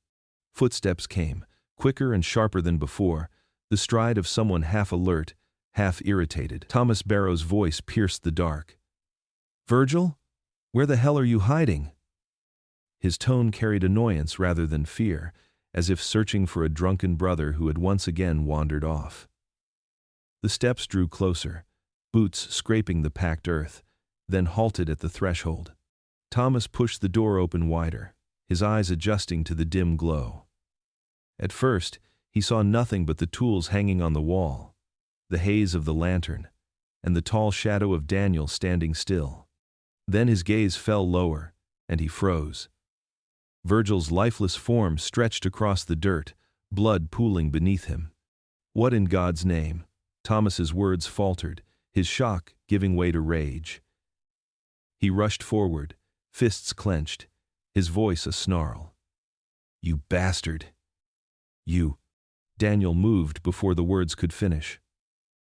Speaker 1: Footsteps came, quicker and sharper than before, the stride of someone half alert, half irritated. Thomas Barrow's voice pierced the dark. "Virgil? Where the hell are you hiding?" His tone carried annoyance rather than fear, as if searching for a drunken brother who had once again wandered off. The steps drew closer, boots scraping the packed earth, then halted at the threshold. Thomas pushed the door open wider, his eyes adjusting to the dim glow. At first, he saw nothing but the tools hanging on the wall, the haze of the lantern, and the tall shadow of Daniel standing still. Then his gaze fell lower, and he froze. Virgil's lifeless form stretched across the dirt, blood pooling beneath him. "What in God's name?" Thomas's words faltered, his shock giving way to rage. He rushed forward, fists clenched, his voice a snarl. "You bastard! You—" Daniel moved before the words could finish.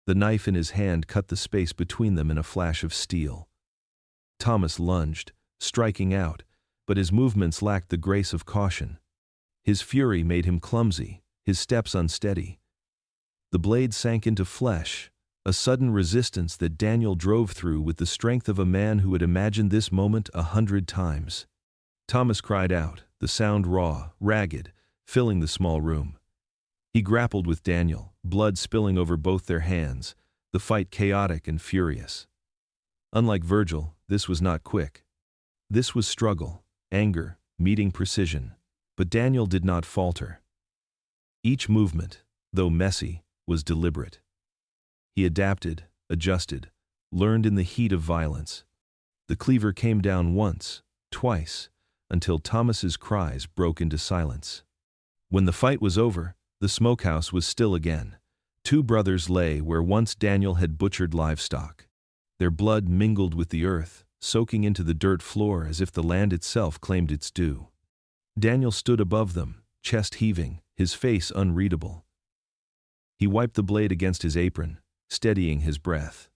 Speaker 1: The knife in his hand cut the space between them in a flash of steel. Thomas lunged, striking out, but his movements lacked the grace of caution. His fury made him clumsy, his steps unsteady. The blade sank into flesh, a sudden resistance that Daniel drove through with the strength of a man who had imagined this moment 100 times. Thomas cried out, the sound raw, ragged, filling the small room. He grappled with Daniel, blood spilling over both their hands, the fight chaotic and furious. Unlike Virgil, this was not quick. This was struggle, anger, meeting precision. But Daniel did not falter. Each movement, though messy, was deliberate. He adapted, adjusted, learned in the heat of violence. The cleaver came down once, twice, until Thomas's cries broke into silence. When the fight was over, the smokehouse was still again. Two brothers lay where once Daniel had butchered livestock. Their blood mingled with the earth, soaking into the dirt floor as if the land itself claimed its due. Daniel stood above them, chest heaving, his face unreadable. He wiped the blade against his apron, steadying his breath.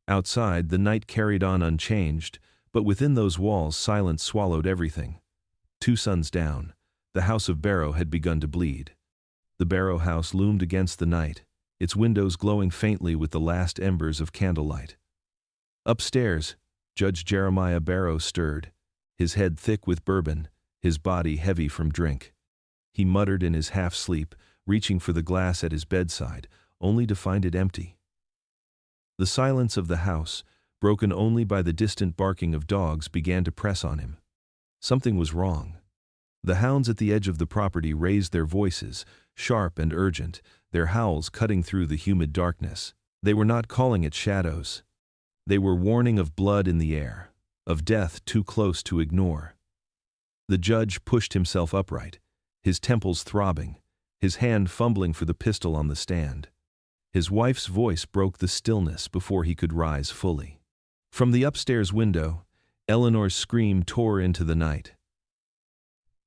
Speaker 1: Outside, the night carried on unchanged, but within those walls silence swallowed everything. 2 suns down, the house of Barrow had begun to bleed. The Barrow house loomed against the night, its windows glowing faintly with the last embers of candlelight. Upstairs, Judge Jeremiah Barrow stirred, his head thick with bourbon, his body heavy from drink. He muttered in his half-sleep, reaching for the glass at his bedside, only to find it empty. The silence of the house, broken only by the distant barking of dogs, began to press on him. Something was wrong. The hounds at the edge of the property raised their voices, sharp and urgent, their howls cutting through the humid darkness. They were not calling it shadows. They were warning of blood in the air, of death too close to ignore. The judge pushed himself upright, his temples throbbing, his hand fumbling for the pistol on the stand. His wife's voice broke the stillness before he could rise fully. From the upstairs window, Eleanor's scream tore into the night.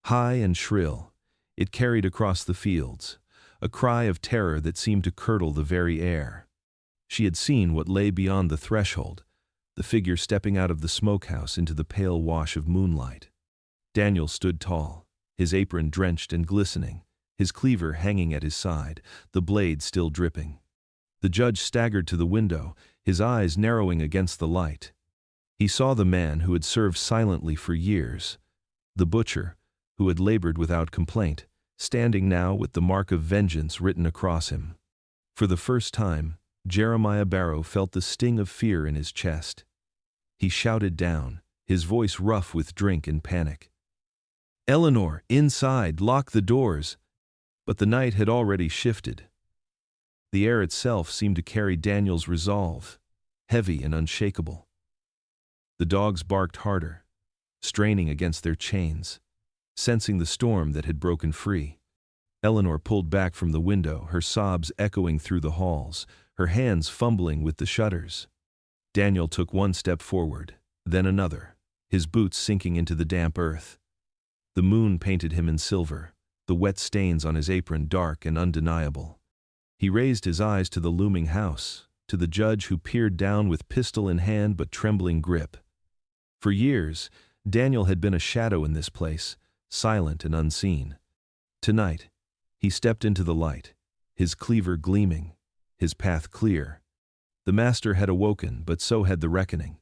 Speaker 1: High and shrill, it carried across the fields, a cry of terror that seemed to curdle the very air. She had seen what lay beyond the threshold, the figure stepping out of the smokehouse into the pale wash of moonlight. Daniel stood tall, his apron drenched and glistening, his cleaver hanging at his side, the blade still dripping. The judge staggered to the window, his eyes narrowing against the light. He saw the man who had served silently for years, the butcher, who had labored without complaint, standing now with the mark of vengeance written across him. For the first time, Jeremiah Barrow felt the sting of fear in his chest. He shouted down, his voice rough with drink and panic. "Eleanor, inside, lock the doors!" But the night had already shifted. The air itself seemed to carry Daniel's resolve, heavy and unshakable. The dogs barked harder, straining against their chains, sensing the storm that had broken free. Eleanor pulled back from the window, her sobs echoing through the halls, her hands fumbling with the shutters. Daniel took one step forward, then another, his boots sinking into the damp earth. The moon painted him in silver, the wet stains on his apron dark and undeniable. He raised his eyes to the looming house, to the judge who peered down with pistol in hand but trembling grip. For years, Daniel had been a shadow in this place, silent and unseen. Tonight, he stepped into the light, his cleaver gleaming, his path clear. The master had awoken, but so had the reckoning.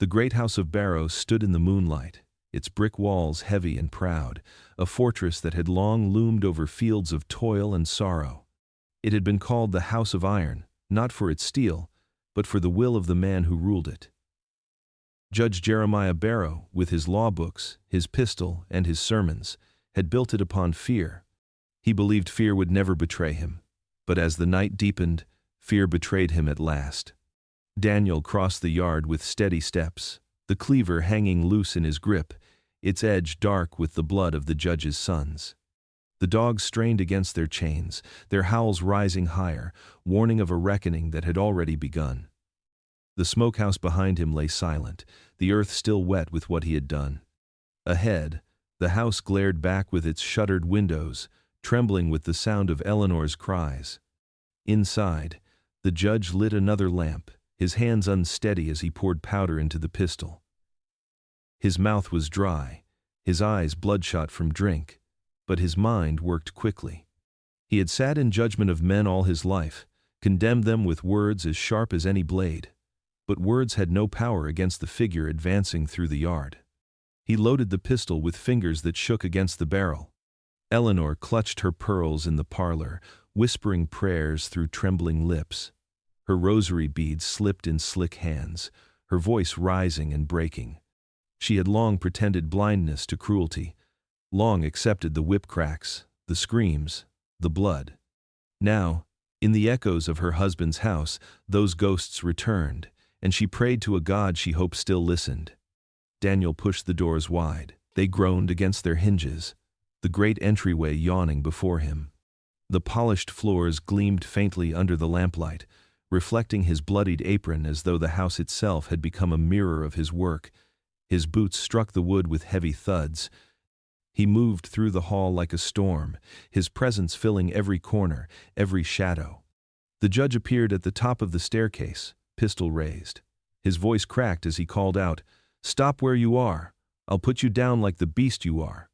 Speaker 1: The great house of Barrow stood in the moonlight, its brick walls heavy and proud, a fortress that had long loomed over fields of toil and sorrow. It had been called the House of Iron, not for its steel, but for the will of the man who ruled it. Judge Jeremiah Barrow, with his law books, his pistol, and his sermons, had built it upon fear. He believed fear would never betray him. But as the night deepened, fear betrayed him at last. Daniel crossed the yard with steady steps, the cleaver hanging loose in his grip, its edge dark with the blood of the judge's sons. The dogs strained against their chains, their howls rising higher, warning of a reckoning that had already begun. The smokehouse behind him lay silent, the earth still wet with what he had done. Ahead, the house glared back with its shuttered windows, trembling with the sound of Eleanor's cries. Inside, the judge lit another lamp, his hands unsteady as he poured powder into the pistol. His mouth was dry, his eyes bloodshot from drink, but his mind worked quickly. He had sat in judgment of men all his life, condemned them with words as sharp as any blade. But words had no power against the figure advancing through the yard. He loaded the pistol with fingers that shook against the barrel. Eleanor clutched her pearls in the parlor, whispering prayers through trembling lips. Her rosary beads slipped in slick hands, her voice rising and breaking. She had long pretended blindness to cruelty, long accepted the whip cracks, the screams, the blood. Now, in the echoes of her husband's house, those ghosts returned, and she prayed to a God she hoped still listened. Daniel pushed the doors wide. They groaned against their hinges, the great entryway yawning before him. The polished floors gleamed faintly under the lamplight, reflecting his bloodied apron as though the house itself had become a mirror of his work. His boots struck the wood with heavy thuds. He moved through the hall like a storm, his presence filling every corner, every shadow. The judge appeared at the top of the staircase, pistol raised. His voice cracked as he called out, "Stop where you are! I'll put you down like the beast you are."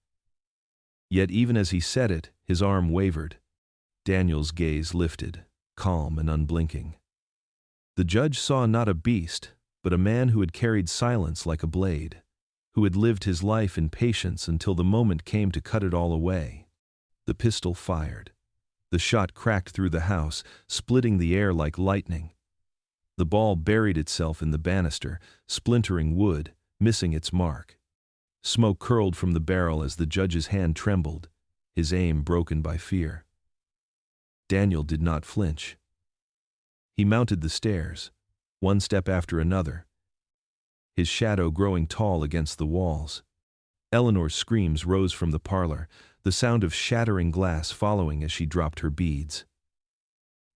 Speaker 1: Yet even as he said it, his arm wavered. Daniel's gaze lifted, calm and unblinking. The judge saw not a beast, but a man who had carried silence like a blade, who had lived his life in patience until the moment came to cut it all away. The pistol fired. The shot cracked through the house, splitting the air like lightning. The ball buried itself in the banister, splintering wood, missing its mark. Smoke curled from the barrel as the judge's hand trembled, his aim broken by fear. Daniel did not flinch. He mounted the stairs, one step after another, his shadow growing tall against the walls. Eleanor's screams rose from the parlor, the sound of shattering glass following as she dropped her beads.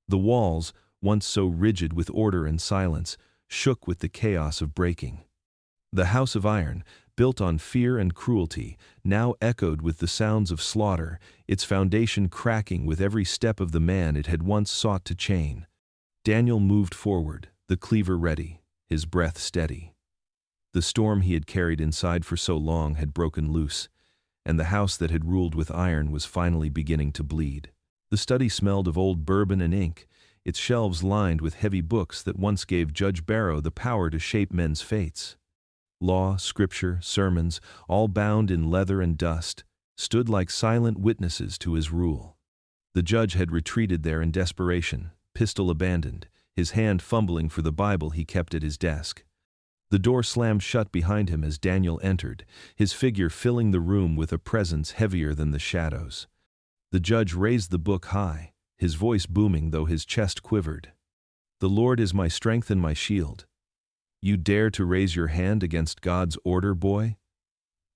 Speaker 1: The walls, once so rigid with order and silence, shook with the chaos of breaking. The House of Iron, built on fear and cruelty, now echoed with the sounds of slaughter, its foundation cracking with every step of the man it had once sought to chain. Daniel moved forward, the cleaver ready, his breath steady. The storm he had carried inside for so long had broken loose, and the house that had ruled with iron was finally beginning to bleed. The study smelled of old bourbon and ink, its shelves lined with heavy books that once gave Judge Barrow the power to shape men's fates. Law, scripture, sermons, all bound in leather and dust, stood like silent witnesses to his rule. The judge had retreated there in desperation, pistol abandoned, his hand fumbling for the Bible he kept at his desk. The door slammed shut behind him as Daniel entered, his figure filling the room with a presence heavier than the shadows. The judge raised the book high, his voice booming though his chest quivered. "The Lord is my strength and my shield. You dare to raise your hand against God's order, boy?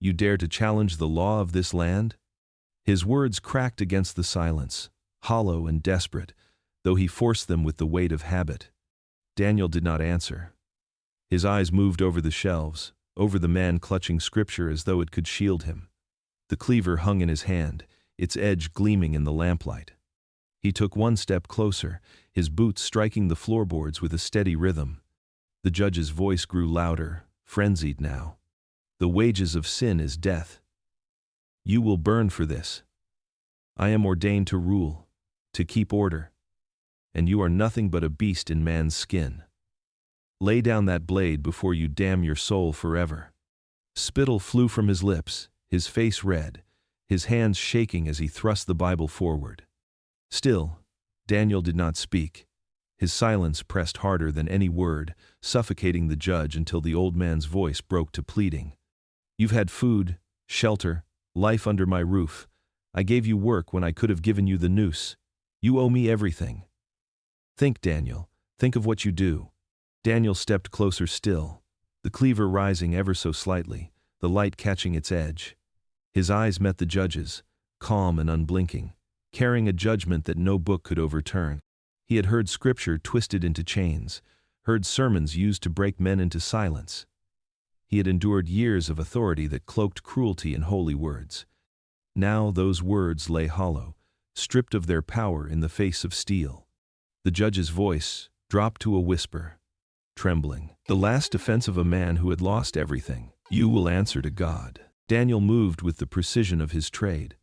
Speaker 1: You dare to challenge the law of this land?" His words cracked against the silence, hollow and desperate, though he forced them with the weight of habit. Daniel did not answer. His eyes moved over the shelves, over the man clutching scripture as though it could shield him. The cleaver hung in his hand, its edge gleaming in the lamplight. He took one step closer, his boots striking the floorboards with a steady rhythm. The judge's voice grew louder, frenzied now. "The wages of sin is death. You will burn for this. I am ordained to rule, to keep order. And you are nothing but a beast in man's skin. Lay down that blade before you damn your soul forever." Spittle flew from his lips, his face red, his hands shaking as he thrust the Bible forward. Still, Daniel did not speak. His silence pressed harder than any word, suffocating the judge until the old man's voice broke to pleading. "You've had food, shelter, life under my roof. I gave you work when I could have given you the noose. You owe me everything. Think, Daniel, think of what you do." Daniel stepped closer still, the cleaver rising ever so slightly, the light catching its edge. His eyes met the judge's, calm and unblinking, carrying a judgment that no book could overturn. He had heard scripture twisted into chains, heard sermons used to break men into silence. He had endured years of authority that cloaked cruelty in holy words. Now those words lay hollow, stripped of their power in the face of steel. The judge's voice dropped to a whisper, trembling. "The last offense of a man who had lost everything. You will answer to God." Daniel moved with the precision of his trade.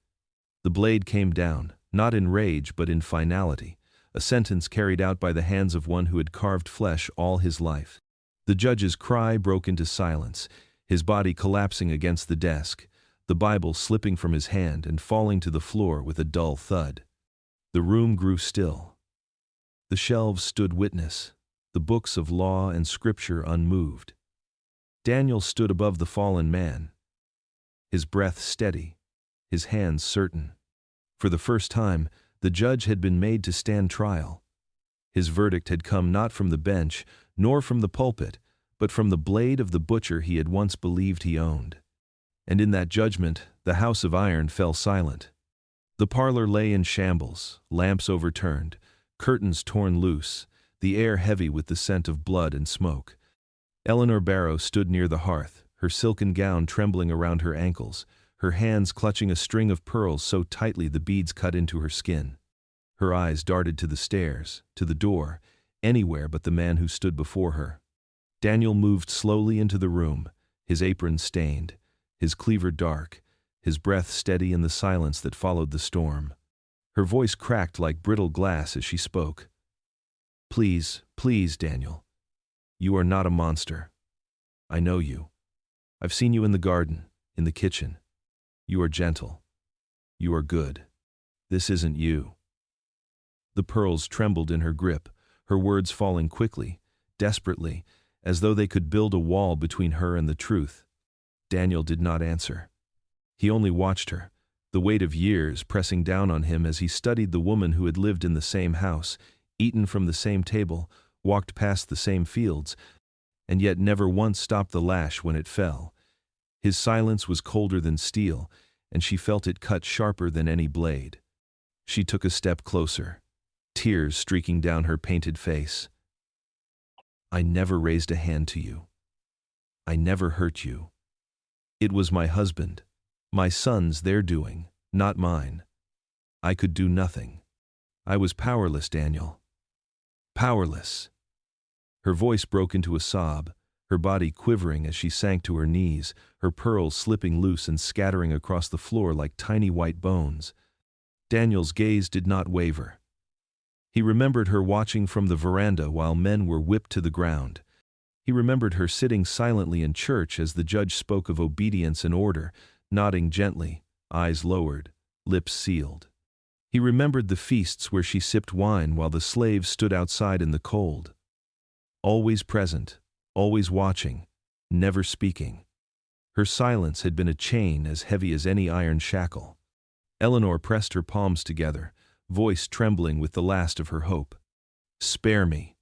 Speaker 1: The blade came down, not in rage but in finality, a sentence carried out by the hands of one who had carved flesh all his life. The judge's cry broke into silence, his body collapsing against the desk, the Bible slipping from his hand and falling to the floor with a dull thud. The room grew still. The shelves stood witness, the books of law and scripture unmoved. Daniel stood above the fallen man, his breath steady, his hands certain. For the first time, the judge had been made to stand trial. His verdict had come not from the bench, nor from the pulpit, but from the blade of the butcher he had once believed he owned. And in that judgment, the house of iron fell silent. The parlor lay in shambles, lamps overturned, curtains torn loose, the air heavy with the scent of blood and smoke. Eleanor Barrow stood near the hearth, her silken gown trembling around her ankles, her hands clutching a string of pearls so tightly the beads cut into her skin. Her eyes darted to the stairs, to the door, anywhere but the man who stood before her. Daniel moved slowly into the room, his apron stained, his cleaver dark, his breath steady in the silence that followed the storm. Her voice cracked like brittle glass as she spoke. "Please, please, Daniel. You are not a monster. I know you. I've seen you in the garden, in the kitchen. You are gentle. You are good. This isn't you." The pearls trembled in her grip, her words falling quickly, desperately, as though they could build a wall between her and the truth. Daniel did not answer. He only watched her, the weight of years pressing down on him as he studied the woman who had lived in the same house, eaten from the same table, walked past the same fields, and yet never once stopped the lash when it fell. His silence was colder than steel, and she felt it cut sharper than any blade. She took a step closer, tears streaking down her painted face. "I never raised a hand to you. I never hurt you. It was my husband, my sons, their doing, not mine. I could do nothing. I was powerless, Daniel. Powerless." Her voice broke into a sob, her body quivering as she sank to her knees, her pearls slipping loose and scattering across the floor like tiny white bones. Daniel's gaze did not waver. He remembered her watching from the veranda while men were whipped to the ground. He remembered her sitting silently in church as the judge spoke of obedience and order, nodding gently, eyes lowered, lips sealed. He remembered the feasts where she sipped wine while the slaves stood outside in the cold. Always present, always watching, never speaking. Her silence had been a chain as heavy as any iron shackle. Eleanor pressed her palms together, voice trembling with the last of her hope. "Spare me.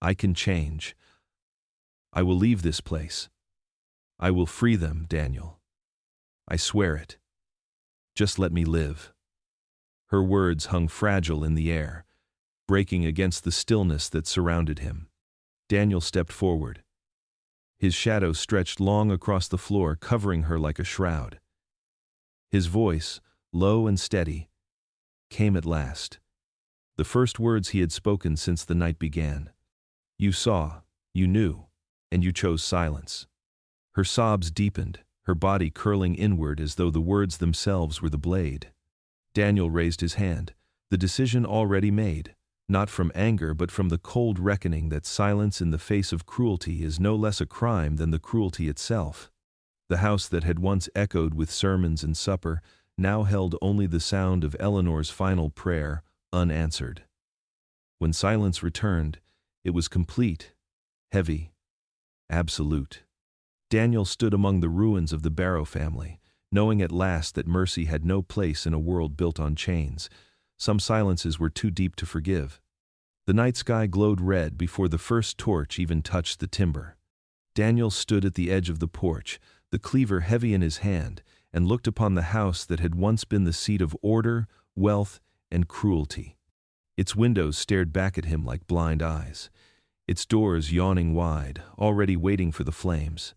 Speaker 1: I can change. I will leave this place. I will free them, Daniel. I swear it. Just let me live." Her words hung fragile in the air, breaking against the stillness that surrounded him. Daniel stepped forward. His shadow stretched long across the floor, covering her like a shroud. His voice, low and steady, came at last. The first words he had spoken since the night began. "You saw, you knew, and you chose silence." Her sobs deepened, her body curling inward as though the words themselves were the blade. Daniel raised his hand, the decision already made, not from anger but from the cold reckoning that silence in the face of cruelty is no less a crime than the cruelty itself. The house that had once echoed with sermons and supper now held only the sound of Eleanor's final prayer, unanswered. When silence returned, it was complete, heavy, absolute. Daniel stood among the ruins of the Barrow family, knowing at last that mercy had no place in a world built on chains. Some silences were too deep to forgive. The night sky glowed red before the first torch even touched the timber. Daniel stood at the edge of the porch, the cleaver heavy in his hand, and looked upon the house that had once been the seat of order, wealth, and cruelty. Its windows stared back at him like blind eyes, its doors yawning wide, already waiting for the flames.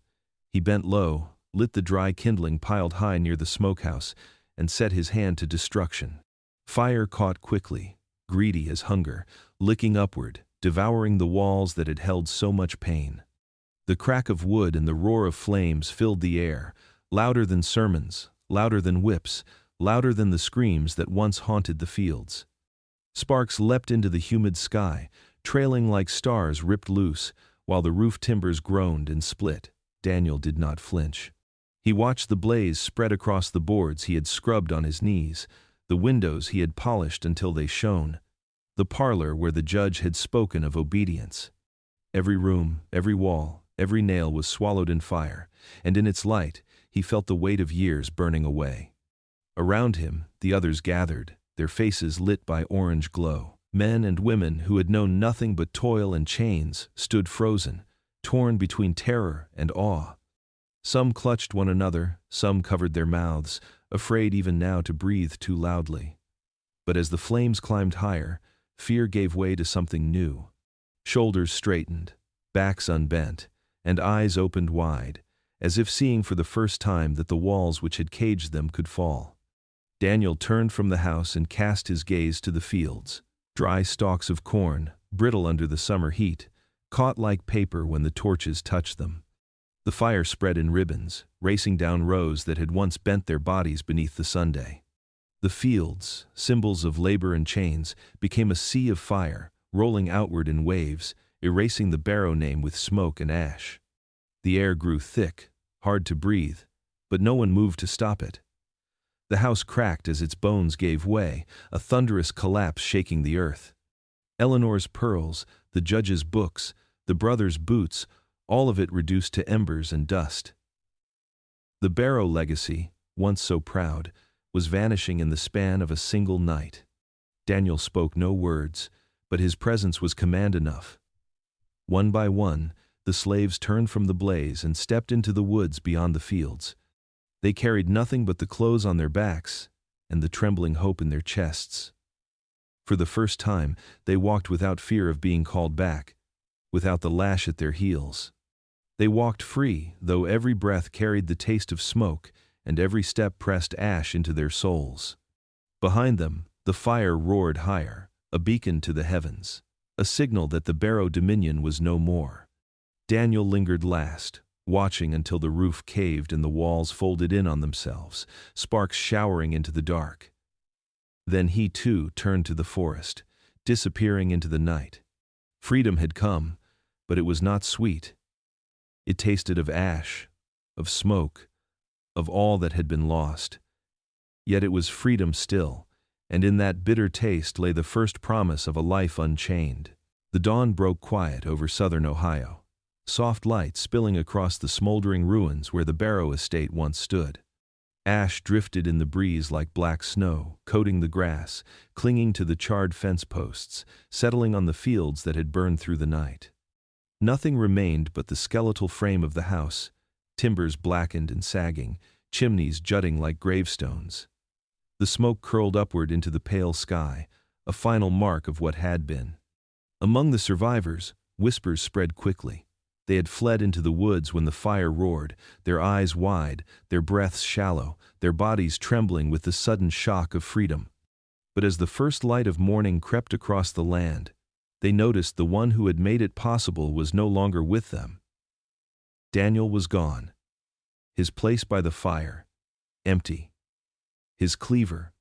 Speaker 1: He bent low, lit the dry kindling piled high near the smokehouse, and set his hand to destruction. Fire caught quickly, greedy as hunger, licking upward, devouring the walls that had held so much pain. The crack of wood and the roar of flames filled the air, louder than sermons, louder than whips, louder than the screams that once haunted the fields. Sparks leapt into the humid sky, trailing like stars ripped loose, while the roof timbers groaned and split. Daniel did not flinch. He watched the blaze spread across the boards he had scrubbed on his knees, the windows he had polished until they shone, the parlor where the judge had spoken of obedience. Every room, every wall, every nail was swallowed in fire, and in its light he felt the weight of years burning away. Around him, the others gathered, their faces lit by orange glow. Men and women who had known nothing but toil and chains stood frozen, torn between terror and awe. Some clutched one another, some covered their mouths, afraid even now to breathe too loudly. But as the flames climbed higher, fear gave way to something new. Shoulders straightened, backs unbent, and eyes opened wide, as if seeing for the first time that the walls which had caged them could fall. Daniel turned from the house and cast his gaze to the fields. Dry stalks of corn, brittle under the summer heat, caught like paper when the torches touched them. The fire spread in ribbons, racing down rows that had once bent their bodies beneath the Sunday. The fields, symbols of labor and chains, became a sea of fire, rolling outward in waves, erasing the Barrow name with smoke and ash. The air grew thick, hard to breathe, but no one moved to stop it. The house cracked as its bones gave way, a thunderous collapse shaking the earth. Eleanor's pearls, the judge's books, the brothers' boots, all of it reduced to embers and dust. The Barrow legacy, once so proud, was vanishing in the span of a single night. Daniel spoke no words, but his presence was command enough. One by one, the slaves turned from the blaze and stepped into the woods beyond the fields. They carried nothing but the clothes on their backs and the trembling hope in their chests. For the first time, they walked without fear of being called back, without the lash at their heels. They walked free, though every breath carried the taste of smoke, and every step pressed ash into their souls. Behind them, the fire roared higher, a beacon to the heavens, a signal that the Barrow dominion was no more. Daniel lingered last, watching until the roof caved and the walls folded in on themselves, sparks showering into the dark. Then he too turned to the forest, disappearing into the night. Freedom had come, but it was not sweet. It tasted of ash, of smoke, of all that had been lost. Yet it was freedom still, and in that bitter taste lay the first promise of a life unchained. The dawn broke quiet over southern Ohio, soft light spilling across the smoldering ruins where the Barrow estate once stood. Ash drifted in the breeze like black snow, coating the grass, clinging to the charred fence posts, settling on the fields that had burned through the night. Nothing remained but the skeletal frame of the house, timbers blackened and sagging, chimneys jutting like gravestones. The smoke curled upward into the pale sky, a final mark of what had been. Among the survivors, whispers spread quickly. They had fled into the woods when the fire roared, their eyes wide, their breaths shallow, their bodies trembling with the sudden shock of freedom. But as the first light of morning crept across the land, they noticed the one who had made it possible was no longer with them. Daniel was gone. His place by the fire, empty. His cleaver,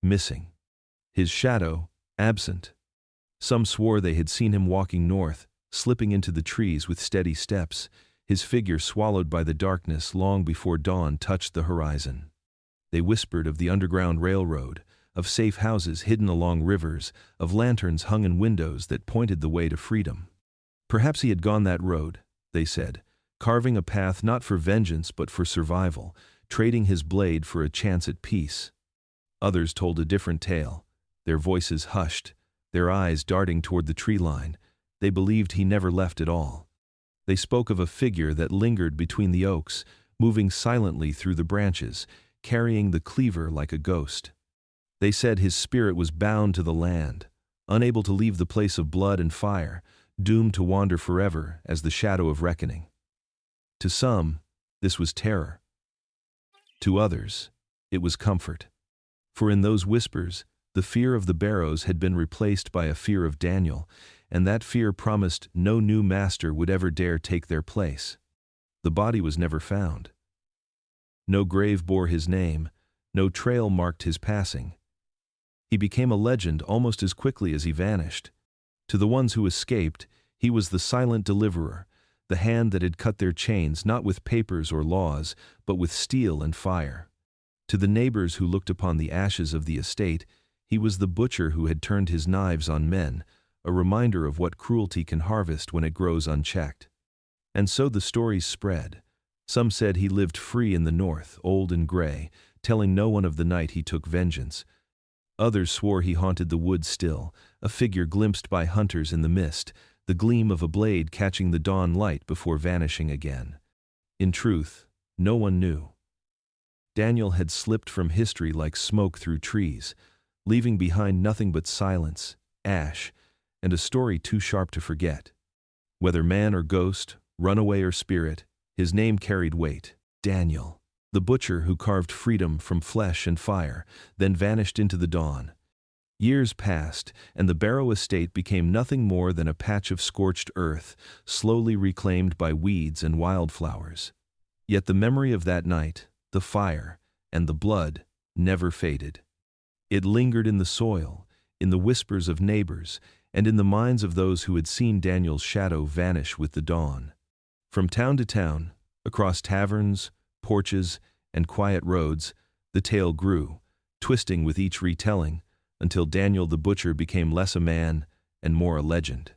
Speaker 1: missing. His shadow, absent. Some swore they had seen him walking north, slipping into the trees with steady steps, his figure swallowed by the darkness long before dawn touched the horizon. They whispered of the Underground Railroad, of safe houses hidden along rivers, of lanterns hung in windows that pointed the way to freedom. Perhaps he had gone that road, they said, carving a path not for vengeance but for survival, trading his blade for a chance at peace. Others told a different tale, their voices hushed, their eyes darting toward the tree line. They believed he never left at all. They spoke of a figure that lingered between the oaks, moving silently through the branches, carrying the cleaver like a ghost. They said his spirit was bound to the land, unable to leave the place of blood and fire, doomed to wander forever as the shadow of reckoning. To some, this was terror. To others, it was comfort. For in those whispers, the fear of the Barrows had been replaced by a fear of Daniel, and that fear promised no new master would ever dare take their place. The body was never found. No grave bore his name, no trail marked his passing. He became a legend almost as quickly as he vanished. To the ones who escaped, he was the silent deliverer, the hand that had cut their chains not with papers or laws, but with steel and fire. To the neighbors who looked upon the ashes of the estate, he was the butcher who had turned his knives on men, a reminder of what cruelty can harvest when it grows unchecked. And so the stories spread. Some said he lived free in the north, old and gray, telling no one of the night he took vengeance. Others swore he haunted the woods still, a figure glimpsed by hunters in the mist, the gleam of a blade catching the dawn light before vanishing again. In truth, no one knew. Daniel had slipped from history like smoke through trees, leaving behind nothing but silence, ash, and a story too sharp to forget. Whether man or ghost, runaway or spirit, his name carried weight. Daniel, the butcher who carved freedom from flesh and fire, then vanished into the dawn. Years passed, and the Barrow estate became nothing more than a patch of scorched earth, slowly reclaimed by weeds and wildflowers. Yet the memory of that night, the fire, and the blood never faded. It lingered in the soil, in the whispers of neighbors, and in the minds of those who had seen Daniel's shadow vanish with the dawn. From town to town, across taverns, porches, and quiet roads, the tale grew, twisting with each retelling, until Daniel the butcher became less a man and more a legend.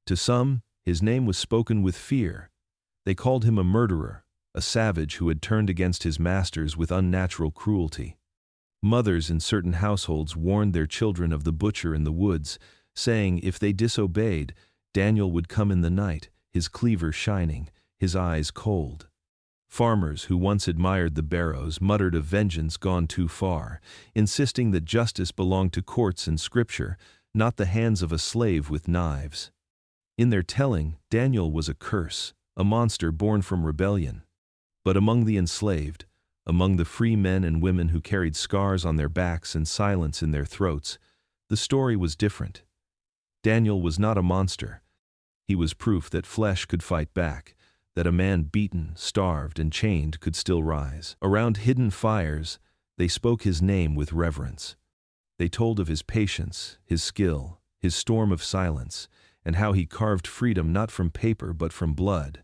Speaker 1: To some, his name was spoken with fear. They called him a murderer, a savage who had turned against his masters with unnatural cruelty. Mothers in certain households warned their children of the butcher in the woods, saying if they disobeyed, Daniel would come in the night, his cleaver shining, his eyes cold. Farmers who once admired the Barrows muttered of vengeance gone too far, insisting that justice belonged to courts and scripture, not the hands of a slave with knives. In their telling, Daniel was a curse, a monster born from rebellion. But among the enslaved, among the free men and women who carried scars on their backs and silence in their throats, the story was different. Daniel was not a monster. He was proof that flesh could fight back, that a man beaten, starved, and chained could still rise. Around hidden fires, they spoke his name with reverence. They told of his patience, his skill, his storm of silence, and how he carved freedom not from paper but from blood.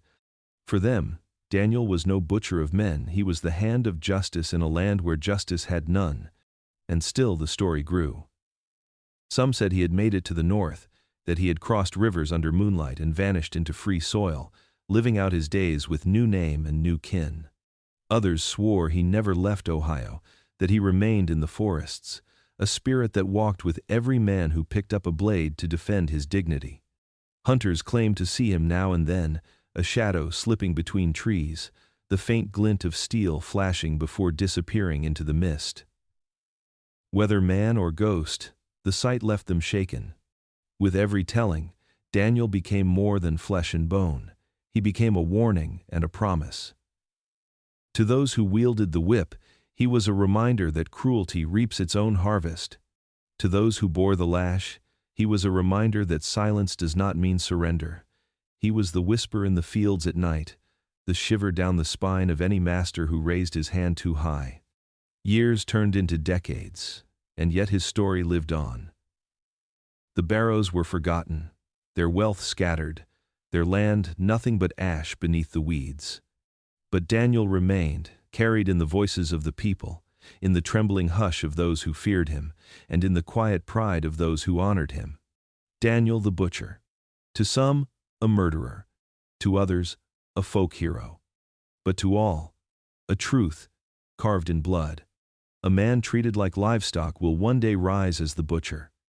Speaker 1: For them, Daniel was no butcher of men, he was the hand of justice in a land where justice had none. And still the story grew. Some said he had made it to the north, that he had crossed rivers under moonlight and vanished into free soil, living out his days with new name and new kin. Others swore he never left Ohio, that he remained in the forests, a spirit that walked with every man who picked up a blade to defend his dignity. Hunters claimed to see him now and then, a shadow slipping between trees, the faint glint of steel flashing before disappearing into the mist. Whether man or ghost, the sight left them shaken. With every telling, Daniel became more than flesh and bone. he became a warning and a promise. To those who wielded the whip, he was a reminder that cruelty reaps its own harvest. To those who bore the lash, he was a reminder that silence does not mean surrender. He was the whisper in the fields at night, the shiver down the spine of any master who raised his hand too high. Years turned into decades, and yet his story lived on. The Barrows were forgotten, their wealth scattered, their land nothing but ash beneath the weeds. But Daniel remained, carried in the voices of the people, in the trembling hush of those who feared him, and in the quiet pride of those who honored him. Daniel the butcher. To some, a murderer. To others, a folk hero. But to all, a truth, carved in blood. A man treated like livestock will one day rise as the butcher.